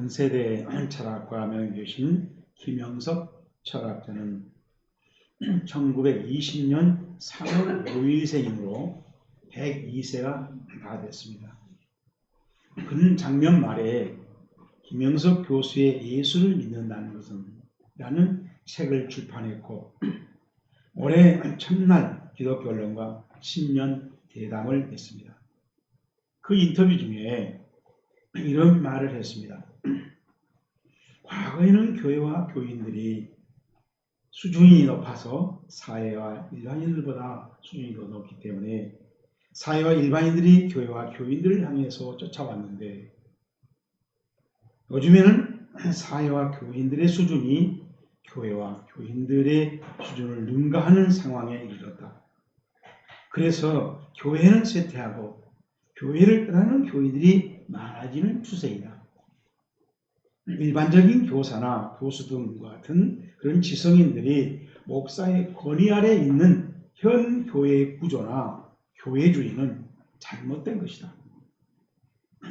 세대 철학과 명예교신 김영석 철학자는 1920년 3월 5일생이므로 102세가 다 됐습니다. 그는 작년 말에 김영석 교수의 예수를 믿는다는 것은 라는 책을 출판했고 올해 첫날 기독교 언론과 신년 대담을 했습니다. 그 인터뷰 중에 이런 말을 했습니다. 과거에는 교회와 교인들이 수준이 높아서 사회와 일반인들보다 수준이 더 높기 때문에 사회와 일반인들이 교회와 교인들을 향해서 쫓아왔는데 요즘에는 사회와 교인들의 수준이 교회와 교인들의 수준을 능가하는 상황에 이르렀다. 그래서 교회는 쇠퇴하고 교회를 떠나는 교인들이 많아지는 추세이다. 일반적인 교사나 교수 등과 같은 그런 지성인들이 목사의 권위 아래 있는 현 교회의 구조나 교회주의는 잘못된 것이다.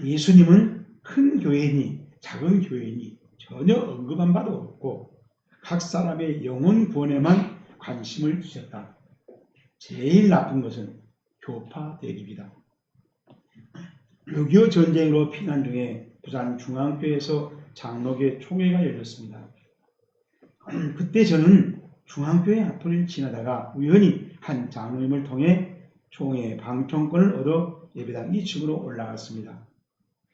예수님은 큰 교회니 작은 교회니 전혀 언급한 바도 없고 각 사람의 영혼 구원에만 관심을 두셨다. 제일 나쁜 것은 교파 대립이다. 6.25 전쟁으로 피난 중에 부산 중앙교회에서 장로교 총회가 열렸습니다. 그때 저는 중앙교회 앞을 지나다가 우연히 한 장로님을 통해 총회 방청권을 얻어 예배당 2층으로 올라갔습니다.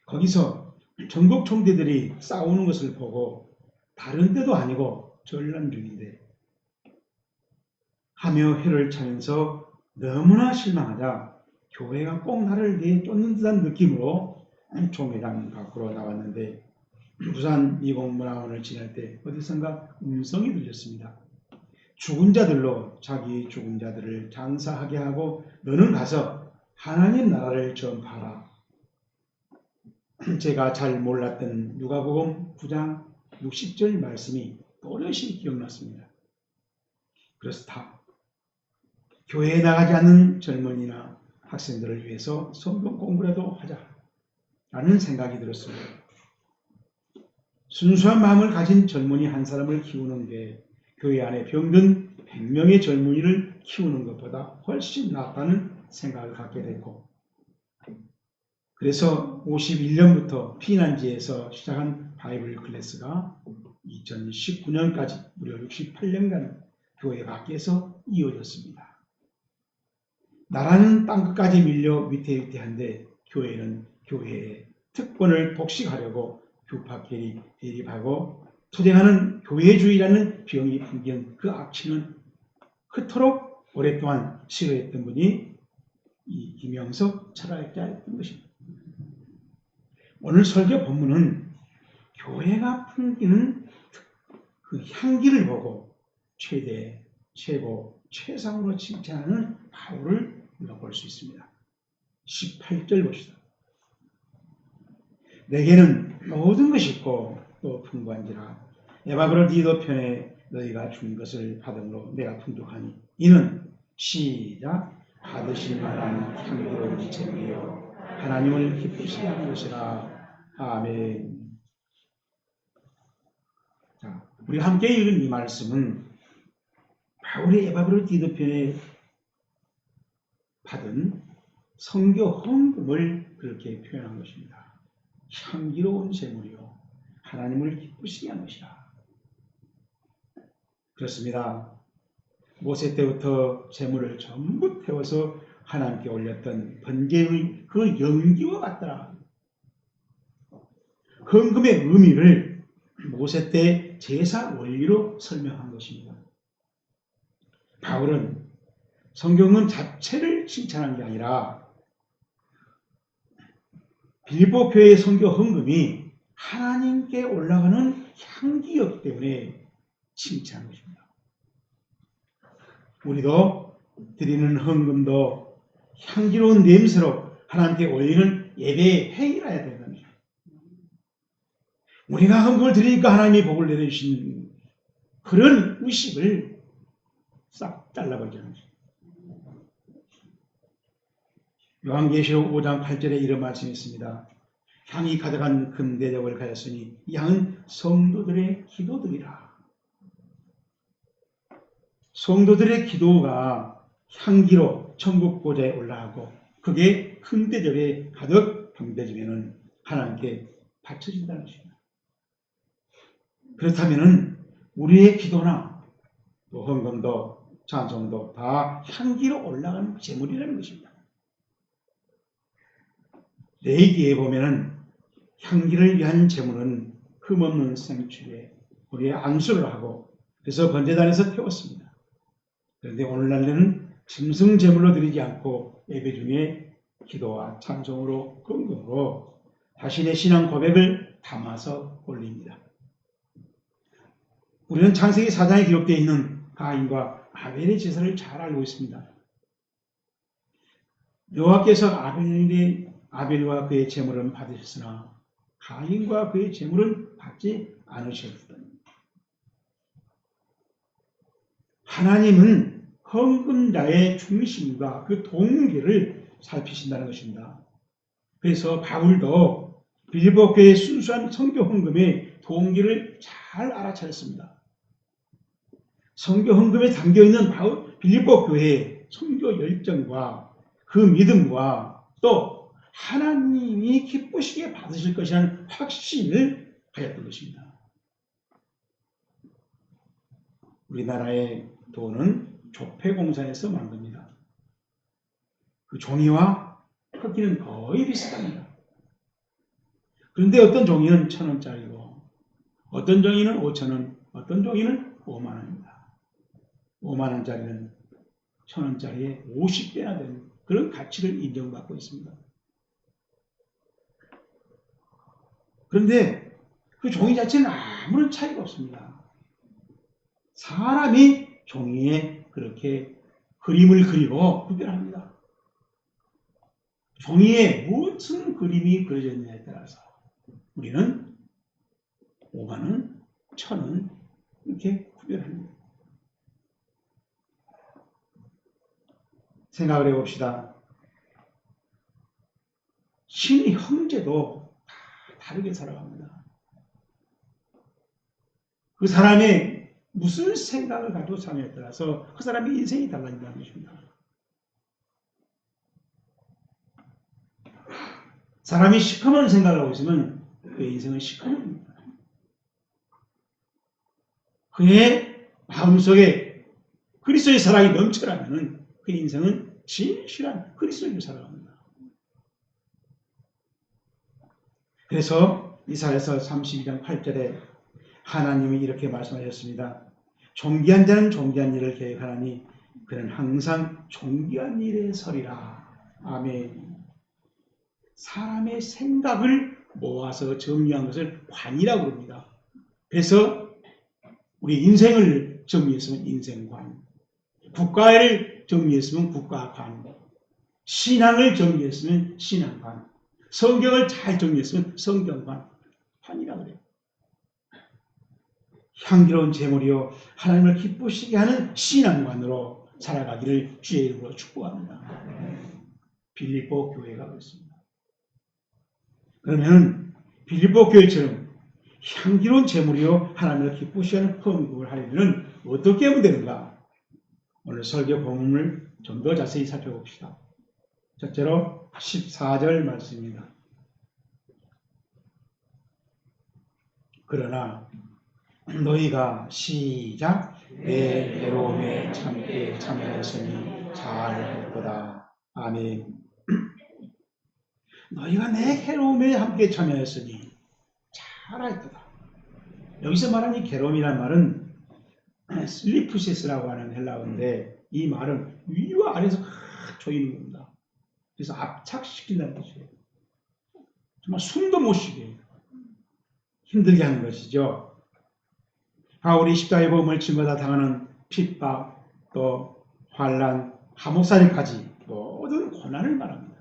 거기서 전국 총대들이 싸우는 것을 보고 다른 데도 아니고 전란 중인데 하며 해를 차면서 너무나 실망하자 교회가 꼭 나를 내쫓는 듯한 느낌으로 총회장 밖으로 나왔는데 부산 미공문화원을 지날 때 어디선가 음성이 들렸습니다. 죽은 자들로 자기 죽은 자들을 장사하게 하고 너는 가서 하나님 나라를 전파하라. 제가 잘 몰랐던 누가복음 9장 60절 말씀이 또렷이 기억났습니다. 그래서 교회에 나가지 않는 젊은이나 학생들을 위해서 성경 공부라도 하자라는 생각이 들었습니다. 순수한 마음을 가진 젊은이 한 사람을 키우는 게 교회 안에 병든 100명의 젊은이를 키우는 것보다 훨씬 낫다는 생각을 갖게 됐고 그래서 51년부터 피난지에서 시작한 바이블 클래스가 2019년까지 무려 68년간 교회 밖에서 이어졌습니다. 나라는 땅끝까지 밀려 위태위태한데 교회는 교회의 특권을 독식하려고 교파 대립하고 투쟁하는 교회주의라는 병이 풍긴 그 악취는 그토록 오랫동안 싫어했던 분이 이 김영석 철학자였던 것입니다. 오늘 설교 본문은 교회가 풍기는 그 향기를 보고 최대, 최고, 최상으로 칭찬하는 바울을 볼 수 있습니다. 18절 봅시다. 내게는 모든 것이 있고 또 풍부한지라 에바브로디도 편에 너희가 준 것을 받음으로 내가 풍족하니 이는 시작 받으실 만한 향기로운 재물이요 하나님을 기쁘시게 하는 것이라. 아멘. 자, 우리 함께 읽은 이 말씀은 바울의 에바브로디도 편에 받은 선교 헌금을 그렇게 표현한 것입니다. 향기로운 재물이요 하나님을 기쁘시게 하는 것이라. 그렇습니다. 모세 때부터 재물을 전부 태워서 하나님께 올렸던 번제의 그 연기와 같더라. 헌금의 의미를 모세 때 제사 원리로 설명한 것입니다. 바울은 성경은 자체를 칭찬한 게 아니라 빌보 교회의 선교 헌금이 하나님께 올라가는 향기였기 때문에 칭찬한 것입니다. 우리도 드리는 헌금도 향기로운 냄새로 하나님께 올리는 예배의 행위라야 된답니다. 우리가 헌금을 드리니까 하나님이 복을 내려주신 그런 의식을 싹 잘라버리자는 것입니다. 요한계시록 5장 8절에 이런 말씀이 있습니다. 향이 가득한 금대접을 가졌으니 이 향은 성도들의 기도들이라. 성도들의 기도가 향기로 천국 보좌에 올라가고 그게 금대접에 가득 담겨지면 하나님께 바쳐진다는 것입니다. 그렇다면 우리의 기도나 또 헌금도 찬송도 다 향기로 올라가는 제물이라는 것입니다. 레위기에 보면은 향기를 위한 제물은 흠없는 생축에 우리의 안수를 하고 그래서 번제단에서 태웠습니다. 그런데 오늘날에는 짐승 제물로 드리지 않고 예배 중에 기도와 찬송으로 헌금으로 자신의 신앙 고백을 담아서 올립니다. 우리는 창세기 4장에 기록되어 있는 가인과 아벨의 제사를 잘 알고 있습니다. 여호와께서 아벨과 그의 제물은 받으셨으나 가인과 그의 제물은 받지 않으셨다. 하나님은 헌금자의 중심과 그 동기를 살피신다는 것입니다. 그래서 바울도 빌립보 교회의 순수한 선교 헌금의 동기를 잘 알아차렸습니다. 선교 헌금에 담겨있는 빌립보 교회의 선교 열정과 그 믿음과 또 하나님이 기쁘시게 받으실 것이라는 확신을 가졌던 것입니다. 우리나라의 돈은 조폐공사에서 만듭니다. 그 종이와 크기는 거의 비슷합니다. 그런데 어떤 종이는 1,000원짜리고 어떤 종이는 5,000원, 어떤 종이는 5만원입니다. 5만원짜리는 1,000원짜리의 50배나 되는 그런 가치를 인정받고 있습니다. 그런데 그 종이 자체는 아무런 차이가 없습니다. 사람이 종이에 그렇게 그림을 그리고 구별합니다. 종이에 무슨 그림이 그려져 있느냐에 따라서 우리는 5만원, 1,000원 이렇게 구별합니다. 생각을 해봅시다. 신의 형제도 다 다르게 살아갑니다. 그 사람의 무슨 생각을 가지고 사느냐에 따라서 그 사람의 인생이 달라진다는 것입니다. 사람이 시커먼 생각을 하고 있으면 그의 인생은 시커먼입니다. 그의 마음속에 그리스도의 사랑이 넘쳐나면 그의 인생은 진실한 그리스도인으로 살아갑니다. 그래서 이사야서 32장 8절에 하나님이 이렇게 말씀하셨습니다. 존귀한 자는 존귀한 일을 계획하나니 그는 항상 존귀한 일에 서리라. 아멘. 사람의 생각을 모아서 정리한 것을 관이라고 부릅니다. 그래서 우리 인생을 정리했으면 인생관, 국가를 정리했으면 국가관, 신앙을 정리했으면 신앙관, 성경을 잘 정리했으면 성경관, 관이라고 그래요. 향기로운 제물이요 하나님을 기쁘시게 하는 신앙관으로 살아가기를 주의 이름으로 축복합니다. 빌립보 교회가 그렇습니다. 그러면 빌립보 교회처럼 향기로운 제물이요 하나님을 기쁘시게 하는 헌금을 하려면 어떻게 하면 되는가? 오늘 설교 본문을 좀 더 자세히 살펴봅시다. 첫째로 14절 말씀입니다. 그러나 너희가 시작 내 괴로움에 참게 참여했으니 잘할 거다. 아멘. 너희가 내 괴로움에 함께 참여했으니 잘할 거다. 여기서 말하는 이 괴로움이라는 말은 슬리프시스라고 하는 헬라어인데 이 말은 위와 아래에서 조이는 겁니다. 그래서 압착시킨다는 뜻이에요. 정말 숨도 못 쉬게 힘들게 하는 것이죠. 바울이 십자가의 복음을 증거다 당하는 핍박, 또 환난, 감옥살이까지 모든 고난을 말합니다.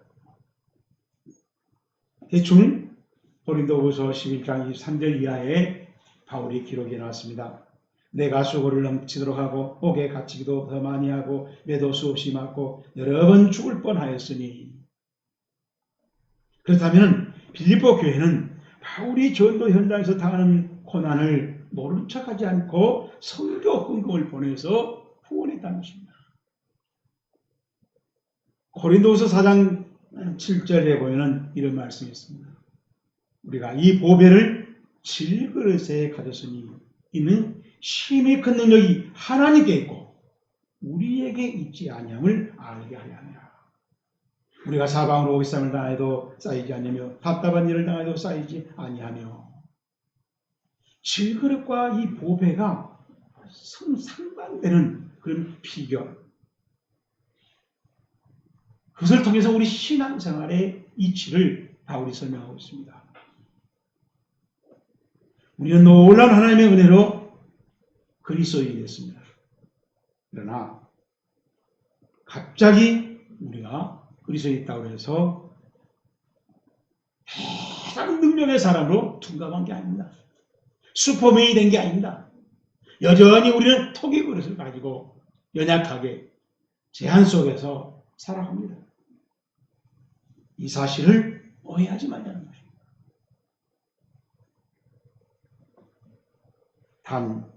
대충 고린도후서 11장 23절 이하에 바울이 기록이 나왔습니다. 내가 수고를 넘치도록 하고 옥에 갇히기도 더 많이 하고 매도 수없이 맞고 여러 번 죽을 뻔하였으니. 그렇다면 빌립보 교회는 바울이 전도 현장에서 당하는 고난을 모른 척하지 않고 선교 헌금을 보내서 후원했다는 것입니다. 고린도후서 4장 7절에 보면 이런 말씀이 있습니다. 우리가 이 보배를 질그릇에 가졌으니 이는 힘이 큰 능력이 하나님께 있고 우리에게 있지 아니함을 알게 하려 함이라. 우리가 사방으로 오기쌈을 당해도 쌓이지 않으며 답답한 일을 당해도 쌓이지 아니하며 질그릇과 이 보배가 상반되는 그런 비결, 그것을 통해서 우리 신앙생활의 이치를 바울이 설명하고 있습니다. 우리는 놀라운 하나님의 은혜로 그리스도인이 됐습니다. 그러나 갑자기 우리가 그리스도에 있다고 해서 대단한 능력의 사람으로 둔갑한 게 아닙니다. 슈퍼맨이 된 게 아닙니다. 여전히 우리는 토기 그릇을 가지고 연약하게 제한 속에서 살아갑니다. 이 사실을 오해하지 말자는 것입니다. 단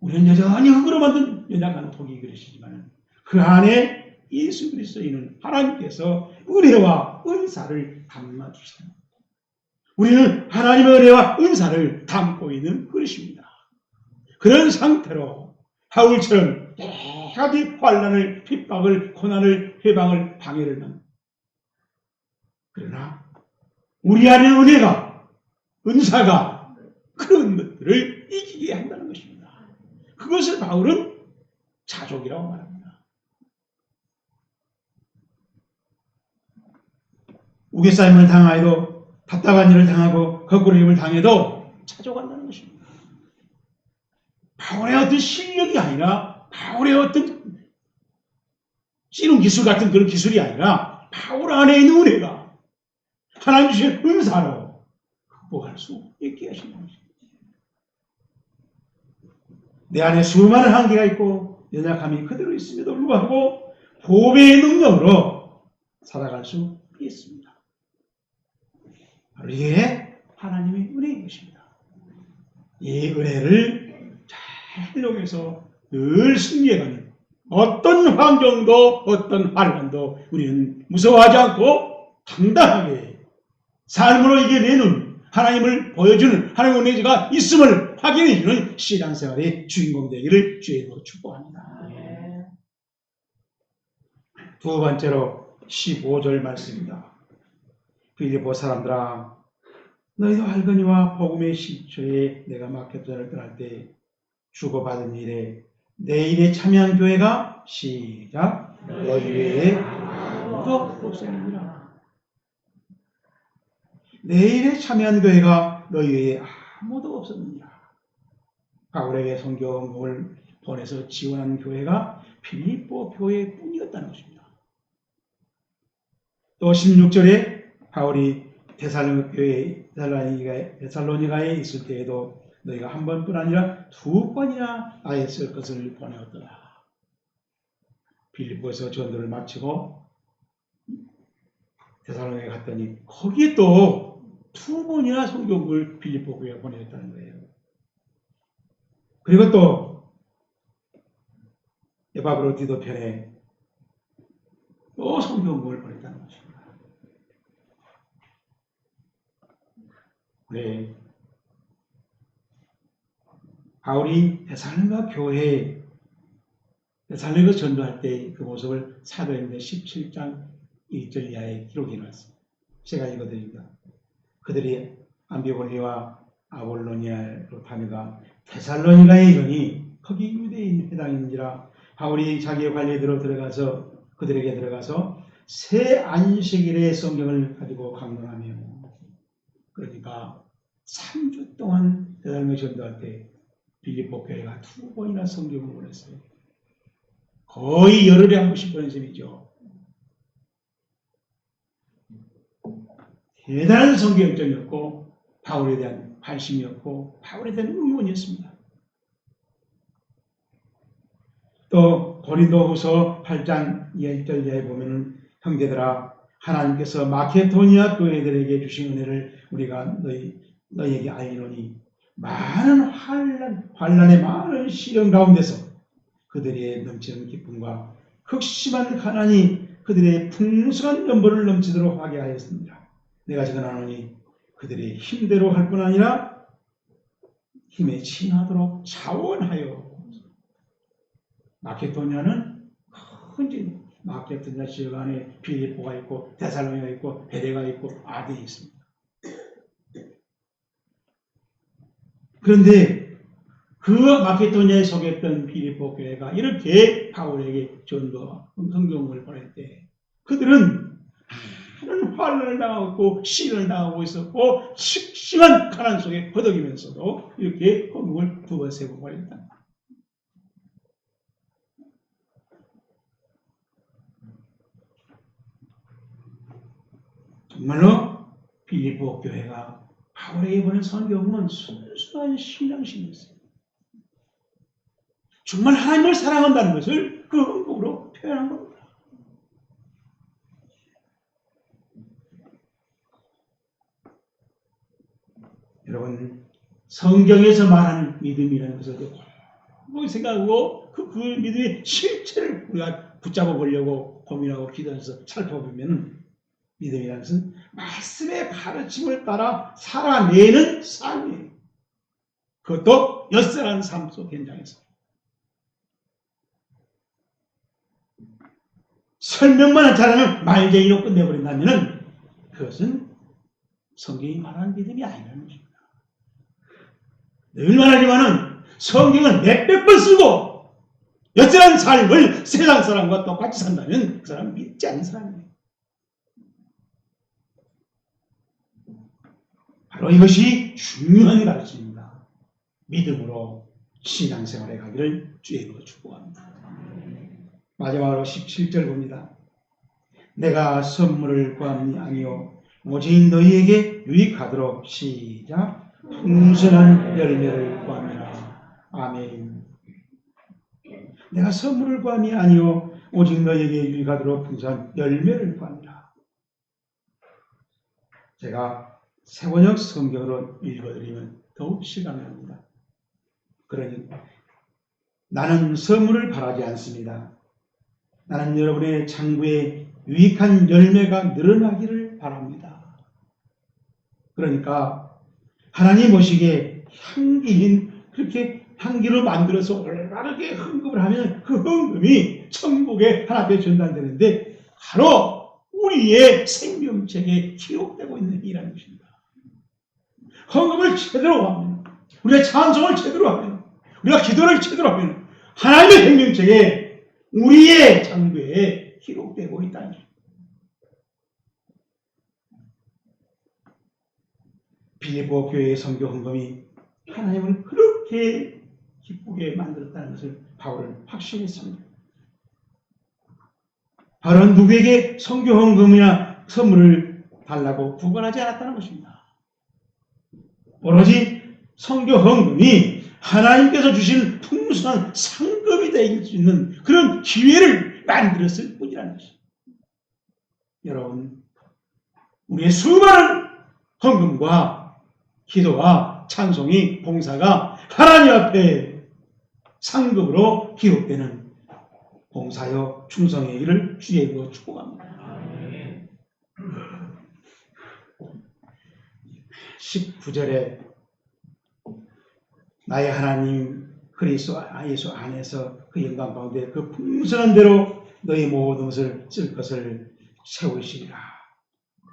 우리는 여전히 흙으로 만든 연약한 토기 그릇이지만 그 안에 예수 그리스도인은 하나님께서 은혜와 은사를 담아주시다. 우리는 하나님의 은혜와 은사를 담고 있는 그릇입니다. 그런 상태로 바울처럼 여러 가지 환난을, 핍박을, 고난을, 해방을, 방해를 받는, 그러나 우리 안에 은혜가, 은사가 그런 것들을 이기게 한다는 것입니다. 그것을 바울은 자족이라고 말합니다. 우겨싸임을 당하여도 답답한 일을 당하고 거꾸로 힘을 당해도 자족한다는 것입니다. 바울의 어떤 실력이 아니라 바울의 어떤 씨름 기술 같은 그런 기술이 아니라 바울 안에 있는 은혜가 하나님 주신 은사로 극복할 수 있게 하신다는 것입니다. 내 안에 수많은 한계가 있고 연약함이 그대로 있음에도 불구하고 보배의 능력으로 살아갈 수 있습니다. 바로 이게 하나님의 은혜인 것입니다. 이 은혜를 잘 활용해서 늘 승리해가는 어떤 환경도 어떤 환란도 우리는 무서워하지 않고 당당하게 삶으로 이겨내는 하나님을 보여주는 하나님의 은혜가 있음을 확인해주는 신앙생활의 주인공 되기를 주의 이름으로 축복합니다. 두 번째로 15절 말씀입니다. 빌립보 사람들아 너희도 알거니와 복음의 시초에 내가 마케도냐를 떠날 때 주고받은 일에 내 일에 참여한 교회가 시작 너희 외에 아무도 없었느니라. 내 일에 참여한 교회가 너희 외에 아무도 없었느니라. 바울에게 선교를 보내서 지원한 교회가 빌립보 교회뿐이었다는 것입니다. 또 16절에 바울이 데살로니가에 있을 때에도 너희가 한 번뿐 아니라 두 번이나 나의 쓸 것을 보내었더라. 빌립보에서 전도를 마치고 데살로니가에 갔더니 거기에 또 두 번이나 성경을 빌립보 교회에 보내었다는 거예요. 그리고 또 에바브로 편에 또 성경을 보냈다는 것입니다. 네. 바울이 데살로니가 교회에 데살로니가 전도할 때 그 모습을 사도행전 17장 1절 이하에 기록해 놨습니다. 제가 읽어드립니다. 그들이 암비볼리와 아볼로니아로 다니가 데살로니가에 이르니 거기 유대인 회당인지라 바울이 자기의 관리대로 그들에게 들어가서 새 안식일의 성경을 가지고 강론하며, 그러니까 3주 동안 데살로니가 전도할 때 빌립보 교회가 두 번이나 성경을 보냈어요. 거의 열흘에 한 번씩 보낸 셈이죠. 대단한 성경 열정이었고 바울에 대한 관심이었고 바울에 대한 응원이었습니다. 또 고린도후서 8장 1절 이하에 보면은 형제들아 하나님께서 마케도니아 교회들에게 주신 은혜를 우리가 너희에게 알리노니 많은 환난의 많은 시련 가운데서 그들의 넘치는 기쁨과 극심한 가난이 그들의 풍성한 연보를 넘치도록 하게 하였습니다. 내가 증언하노니 그들의 힘대로 할 뿐 아니라 힘에 친하도록 자원하여 마케도니아는 큰 마케도니아 지역 안에 빌립보가 있고 데살로니가 있고 베레가 있고 아덴이 있습니다. 그런데 그 마케도니아에 속했던 빌립보 교회가 이렇게 바울에게 전도와 성경을 보낼 때 그들은 많은 환난을 당하고 시련을 당하고 있었고 심한 가난 속에 허덕이면서도 이렇게 헌금을 두 번 세 번 보냈다. 정말로 빌립보 교회가 바울에게 보낸 성경은 순수한 신앙심이었어요. 정말 하나님을 사랑한다는 것을 그 헌금으로 표현한 겁니다. 여러분, 성경에서 말하는 믿음이라는 것을 꼭 생각하고 그 믿음의 실체를 우리가 붙잡아 보려고 고민하고 기도해서 살펴보면 믿음이라는 것은 말씀의 가르침을 따라 살아내는 삶이에요. 그것도 엿새라는 삶 속 현장에서. 설명만 잘하면 말쟁이로 끝내버린다면 그것은 성경이 말하는 믿음이 아니라는 것입니다. 늘 말하지만은 성경을 몇백 번 쓰고 엿새라는 삶을 세상 사람과 똑같이 산다면 그 사람은 믿지 않는 사람이에요. 바로 이것이 중요한 가르침입니다. 믿음으로 신앙생활에 가기를 주의 이름으로 축복합니다. 마지막으로 17절 봅니다. 내가 선물을 구함이 아니요 오직 너희에게 유익하도록 시작 풍성한 열매를 구함이라. 아멘. 내가 선물을 구함이 아니요 오직 너희에게 유익하도록 풍성한 열매를 구함이라. 제가 새번역 성경으로 읽어드리면 더욱 실감납니다. 그러니 나는 선물을 바라지 않습니다. 나는 여러분의 창구에 유익한 열매가 늘어나기를 바랍니다. 그러니까 하나님 보시기에 향기인 그렇게 향기로 만들어서 올바르게 헌금을 하면 그 헌금이 천국에 하나님께 전달되는데 바로 우리의 생명책에 기록되고 있는 일이라는 것입니다. 헌금을 제대로 하면, 우리가 찬송을 제대로 하면, 우리가 기도를 제대로 하면 하나님의 생명책에 우리의 창구에 기록되고 있다는 것입니다. 빌립보 교회의 선교 헌금이 하나님을 그렇게 기쁘게 만들었다는 것을 바울은 확신했습니다. 바울은 누구에게 선교 헌금이나 선물을 달라고 구걸하지 않았다는 것입니다. 오로지 선교 헌금이 하나님께서 주신 풍성한 상급이 될 수 있는 그런 기회를 만들었을 뿐이라는 것입니다. 여러분, 우리의 수많은 헌금과 기도와 찬송이 봉사가 하나님 앞에 상급으로 기록되는 봉사여 충성의 일을 주의 이름으로 축복합니다. 19절에 나의 하나님 그리스도 예수 안에서 그 영광 가운데 그 풍성한 대로 너희 모든 것을 쓸 것을 세우시리라.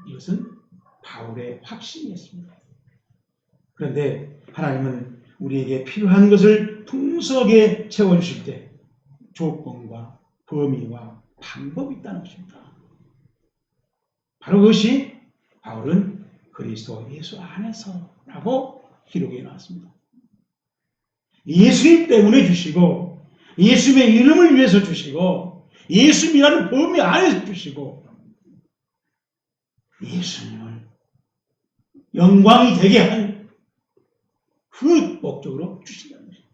이것은 바울의 확신이었습니다. 그런데 하나님은 우리에게 필요한 것을 풍성하게 채워주실 때 조건과 범위와 방법이 있다는 것입니다. 바로 그것이 바울은 그리스도 예수 안에서라고 기록해 놨습니다. 예수님 때문에 주시고 예수님의 이름을 위해서 주시고 예수님이라는 범위 안에서 주시고 예수님을 영광이 되게 한 그 목적으로 주신다는 것입니다.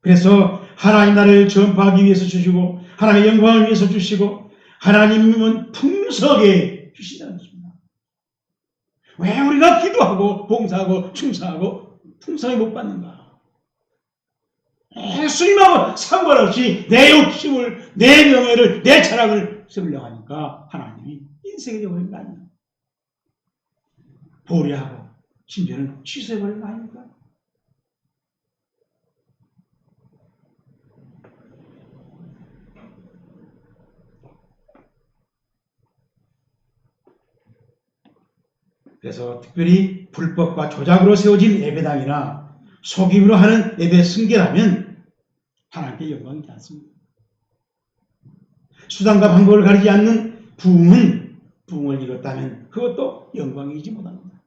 그래서 하나님 나라를 전파하기 위해서 주시고 하나님의 영광을 위해서 주시고 하나님은 풍성하게 주시다는 것입니다. 왜 우리가 기도하고 봉사하고 충성하고 풍성히 못 받는가? 예수님하고 상관없이 내 욕심을, 내 명예를, 내 자랑을 쓰려고 하니까 하나님이 인생에 되어버린 거 아닙니까? 보류하고 심지어는 취소해버린 거 아닙니까? 그래서 특별히 불법과 조작으로 세워진 예배당이나 속임으로 하는 예배 승계라면 하나님께 영광이지 않습니다. 수단과 방법을 가리지 않는 부흥은 부흥을 이뤘다면 그것도 영광이지 못합니다.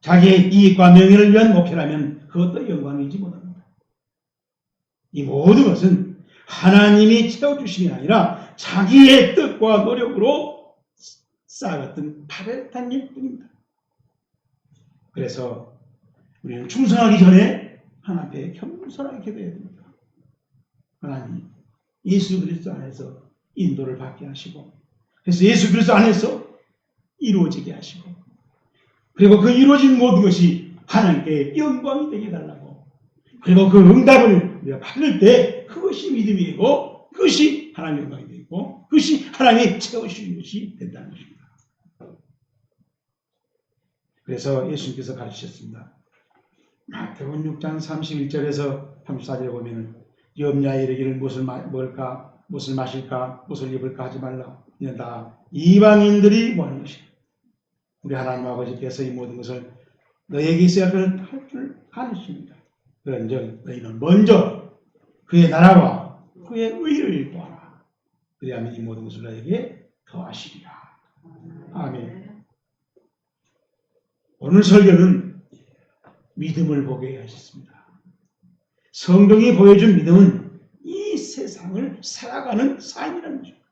자기의 이익과 명예를 위한 목회라면 그것도 영광이지 못합니다. 이 모든 것은 하나님이 채워주심이 아니라 자기의 뜻과 노력으로 쌓아갔던 파릇한 일뿐입니다. 그래서 우리는 충성하기 전에 하나님께 겸손하게 기도해야 됩니다. 하나님, 예수 그리스도 안에서 인도를 받게 하시고, 그래서 예수 그리스도 안에서 이루어지게 하시고, 그리고 그 이루어진 모든 것이 하나님께 영광이 되게 해달라고, 그리고 그 응답을 우리가 받을 때 그것이 믿음이 되고, 그것이 하나님의 영광이 되고, 그것이 하나님이 채워주시는 것이 된다는 것입니다. 그래서 예수님께서 가르치셨습니다. 마태복음 6장 31절에서 34절에 보면 염려에 이르기를 무엇을 먹을까, 무엇을 마실까, 무엇을 입을까 하지 말라. 이는 다 이방인들이 뭐 하는 것이다. 우리 하나님 아버지께서 이 모든 것을 너에게 있어야 할 줄 아십니다. 그런즉 너희는 먼저 그의 나라와 그의 의를 구하라. 그리하면 이 모든 것을 너에게 더하시리라. 아멘. 오늘 설교는 믿음을 보게 하셨습니다. 성경이 보여준 믿음은 이 세상을 살아가는 삶이라는 것입니다.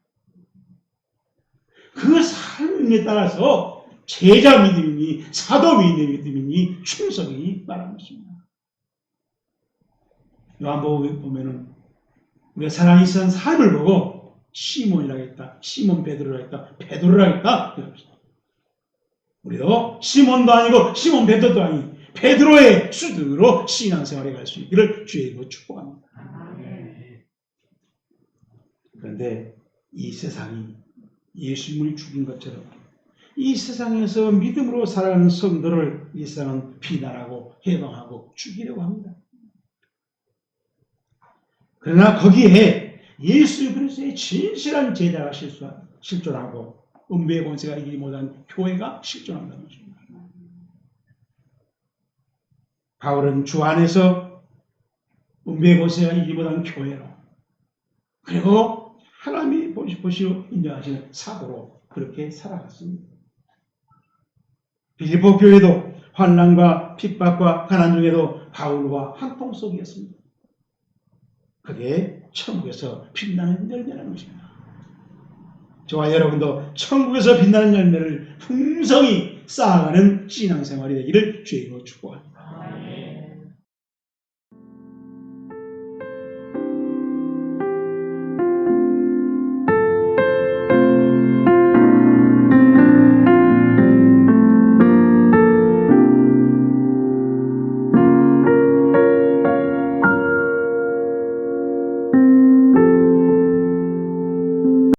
그 삶에 따라서 제자 믿음이니 사도 믿음이니 충성이 말하는 것입니다. 요한복음에 보면은 우리가 사랑이 있는 삶을 보고 시몬이라고 했다, 시몬 베드로라고 했다, 베드로라고 했다. 우리도 시몬도 아니고 시몬 베드로도 아닌 베드로의 수준으로 신앙생활에 갈 수 있기를 주의 이름으로 축복합니다. 그런데 이 세상이 예수님을 죽인 것처럼 이 세상에서 믿음으로 살아가는 성도를 이 세상은 비난하고 해방하고 죽이려고 합니다. 그러나 거기에 예수 그리스도의 진실한 제자가 실존하고 음부의 권세가 이기지 못한 교회가 실존한다는 것입니다. 바울은 주 안에서 음부의 권세가 이기지 못한 교회로, 그리고 하나님이 보시고 인정하시는 사도로 그렇게 살아갔습니다. 빌립보 교회도 환난과 핍박과 가난 중에도 바울과 한통속이었습니다. 그게 천국에서 빛나는 열매라는 것입니다. 저와 여러분도 천국에서 빛나는 열매를 풍성히 쌓아가는 신앙생활이 되기를 주의 이름으로 축복합니다.